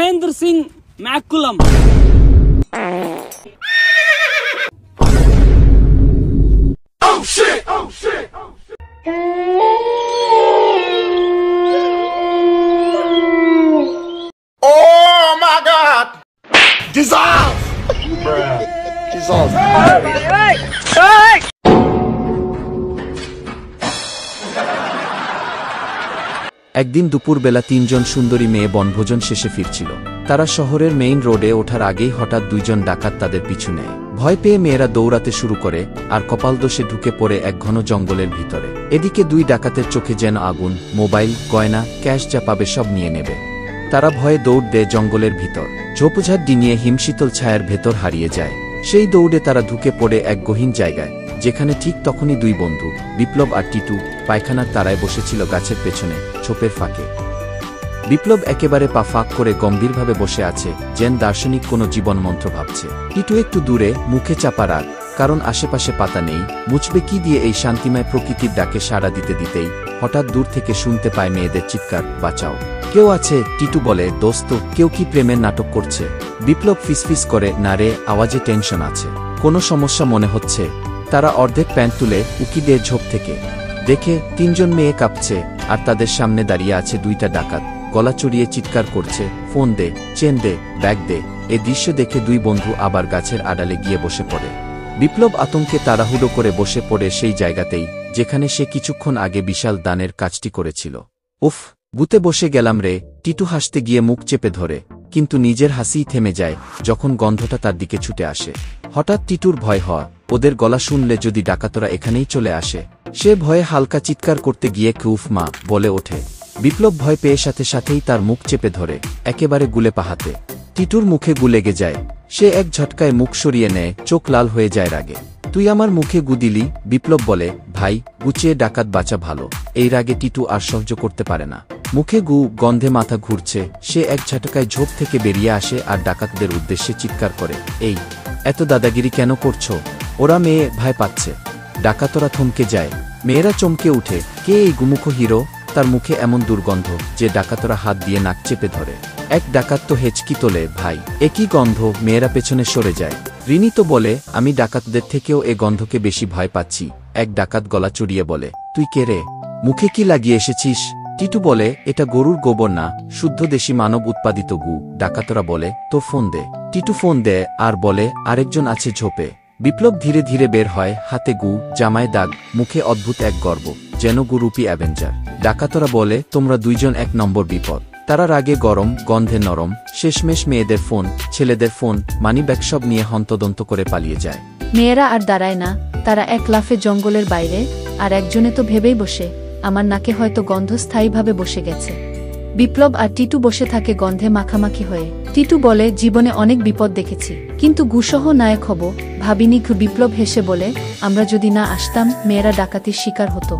Mahendra Singh Maculam. Oh shit! Oh shit! Oh shit! Oh my God! Dissolve! Bruh. Dissolve. একদিন দুপুরবেলা তিনজন সুন্দরী মেয়ে বনভোজন শেষে ফিরছিল। তারা শহরের মেইন রোডে ওঠার আগেই হঠাৎ দুইজন ডাকাত তাদের পিছু নেয়। ভয় পেয়ে মেয়েরা দৌড়াতে শুরু করে আর কপালদোষে ঢুকে পড়ে এক ঘন জঙ্গলের ভিতরে। এদিকে দুই ডাকাতের চোখে যেন আগুন, মোবাইল, গয়না, ক্যাশ যা পাবে সব নিয়ে নেবে। তারা ভয়ে দৌড় দেয় জঙ্গলের ভিতর। ঝোপঝাড় ডিঙিয়ে হিমশীতল ছায়ার ভেতর হারিয়ে যায়। সেই দৌড়ে তারা ঢুকে পড়ে এক গহীন জায়গায়, যেখানে ঠিক তখনই দুই বন্ধু বিপ্লব আর টিটু পায়খানার তারায় বসেছিল গাছের পেছনে ছোপের ফাঁকে। বিপ্লব একেবারে পা ফাঁক করে গম্ভীরভাবে বসে আছে, যেন দার্শনিক কোনো জীবনমন্ত্র ভাবছে। টিটু একটু দূরে, মুখে চাপা রাগ, কারণ আশেপাশে পাতা নেই। মুছবে কি দিয়ে এই শান্তিময় প্রকৃতির ডাকে সাড়া দিতে দিতেই হঠাৎ দূর থেকে শুনতে পায় মেয়েদের চিৎকার, বাঁচাও, কেউ আছে। টিটু বলে, দোস্ত, কেউ কি প্রেমের নাটক করছে? বিপ্লব ফিসফিস করে, না রে, আওয়াজে টেনশন আছে, কোনো সমস্যা মনে হচ্ছে। তারা অর্ধেক প্যান্ট তুলে উকি দিয়ে ঝোপ থেকে দেখে তিনজন মেয়ে কাঁপছে, আর তাদের সামনে দাঁড়িয়ে আছে দুইটা ডাকাত, গলা চড়িয়ে চিৎকার করছে, ফোন দে, চেন দে, ব্যাগ দে। এ দৃশ্য দেখে দুই বন্ধু আবার গাছের আড়ালে গিয়ে বসে পড়ে। বিপ্লব আতঙ্কে তাড়াহুড়ো করে বসে পড়ে সেই জায়গাতেই, যেখানে সে কিছুক্ষণ আগে বিশাল দানের কাজটি করেছিল। উফ, বুতে বসে গেলাম রে। টিটু হাসতে গিয়ে মুখ চেপে ধরে, কিন্তু নিজের হাসিই থেমে যায় যখন গন্ধটা তার দিকে ছুটে আসে। হঠাৎ টিটুর ভয় হয়, ওদের গলা শুনলে যদি ডাকাতরা এখানেই চলে আসে। সে ভয়ে হালকা চিৎকার করতে গিয়ে কুফ মা বলে ওঠে। বিপ্লব ভয় পেয়ে সাথে সাথেই তার মুখ চেপে ধরে, একেবারে গুলে পাহাতে। টিটুর মুখে গু লেগে যায়। সে এক ঝটকায় মুখ সরিয়ে নেয়, চোখ লাল হয়ে যায় রাগে। তুই আমার মুখে গু দিলি? বিপ্লব বলে, ভাই, গুছিয়ে ডাকাত বাঁচা ভালো। এই রাগে টিটু আর সহ্য করতে পারে না। মুখে গু, গন্ধে মাথা ঘুরছে। সে এক ঝটকায় ঝোপ থেকে বেরিয়ে আসে আর ডাকাতদের উদ্দেশ্যে চিৎকার করে, এই, এত দাদাগিরি কেন করছো? ওরা মেয়ে, ভয় পাচ্ছে। ডাকাতরা থমকে যায়। মেয়েরা চমকে উঠে, কে এই গুমুখ হিরো? তার মুখে এমন দুর্গন্ধ যে ডাকাতরা হাত দিয়ে নাক চেপে ধরে। এক ডাকাত তো হেঁচকি তোলে, ভাই, একই গন্ধ। মেয়েরা পেছনে সরে যায়। রিনি তো বলে, আমি ডাকাতদের থেকেও এ গন্ধকে বেশি ভয় পাচ্ছি। এক ডাকাত গলা চড়িয়ে বলে, তুই কে রে? মুখে কি লাগিয়ে এসেছিস? টিটু বলে, এটা গরুর গোবর না, শুদ্ধ দেশি মানব উৎপাদিত গু। ডাকাতরা বলে, তো ফোন দে। টিটু ফোন দেয় আর বলে, আরেকজন আছে ঝোপে। বিপ্লব ধীরে ধীরে বের হয়, হাতে গু, জামায় দাগ, মুখে অদ্ভুত এক গর্ব, যেন গুরুপি অ্যাভেঞ্জার। ডাকাতরা বলে, তোমরা দুইজন এক নম্বর বিপদ। তারা রাগে গরম, গন্ধে নরম। শেষমেশ মেয়েদের ফোন, ছেলেদের ফোন, মানিব্যাগ সব নিয়ে হন্তদন্ত করে পালিয়ে যায়। মেয়েরা আর দাঁড়ায় না, তারা এক লাফে জঙ্গলের বাইরে। আর একজনে তো ভেবেই বসে, আমার নাকে হয়তো গন্ধ স্থায়ীভাবে বসে গেছে। বিপ্লব আর টিটু বসে থাকে গন্ধে মাখামাখি হয়ে। টিটু বলে, জীবনে অনেক বিপদ দেখেছি, কিন্তু গুসহ নায়ক হব ভাবিনি। বিপ্লব হেসে বলে, আমরা যদি না আসতাম, মেয়েরা ডাকাতির শিকার হতো।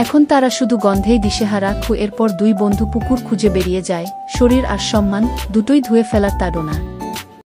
এখন তারা শুধু গন্ধেই দিশেহারা। এরপর দুই বন্ধু পুকুর খুঁজে বেরিয়ে যায়, শরীর আর সম্মান দুটোই ধুয়ে ফেলার তাড়না।